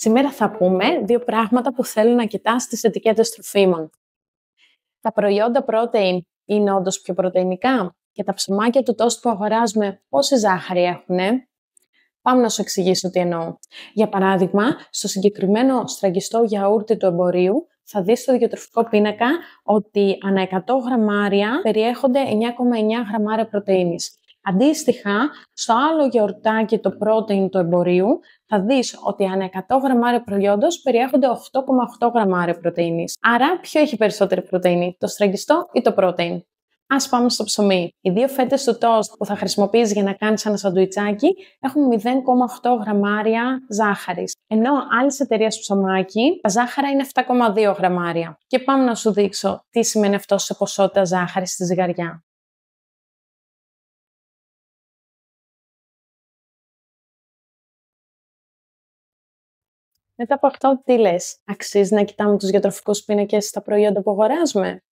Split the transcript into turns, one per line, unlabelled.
Σήμερα θα πούμε δύο πράγματα που θέλω να κοιτάς στις ετικέτες τροφίμων. Τα προϊόντα protein είναι όντως πιο πρωτεϊνικά και τα ψωμάκια του τόστ που αγοράζουμε πόση ζάχαρη έχουνε? Πάμε να σου εξηγήσω τι εννοώ. Για παράδειγμα, στο συγκεκριμένο σφραγιστό γιαούρτι του εμπορίου θα δεις στο διατροφικό πίνακα ότι ανά 100 γραμμάρια περιέχονται 9,9 γραμμάρια πρωτεΐνης. Αντίστοιχα, στο άλλο γιαουρτάκι το protein του εμπορίου θα δεις ότι ανά 100 γραμμάρια προϊόντος περιέχονται 8,8 γραμμάρια πρωτεΐνης. Άρα, ποιο έχει περισσότερη πρωτεΐνη, το σφραγιστό ή το protein? Ας πάμε στο ψωμί. Οι δύο φέτες του τόστ που θα χρησιμοποιήσεις για να κάνεις ένα σαντουιτσάκι έχουν 0,8 γραμμάρια ζάχαρης. Ενώ άλλες εταιρείες ψωμάκι, τα ζάχαρα είναι 7,2 γραμμάρια. Και πάμε να σου δείξω τι σημαίνει αυτό σε ποσότητα ζάχαρης στη ζυγαριά. Μετά από αυτό, τι λες? Αξίζει να κοιτάμε τους διατροφικούς πίνακες στα προϊόντα που αγοράζουμε?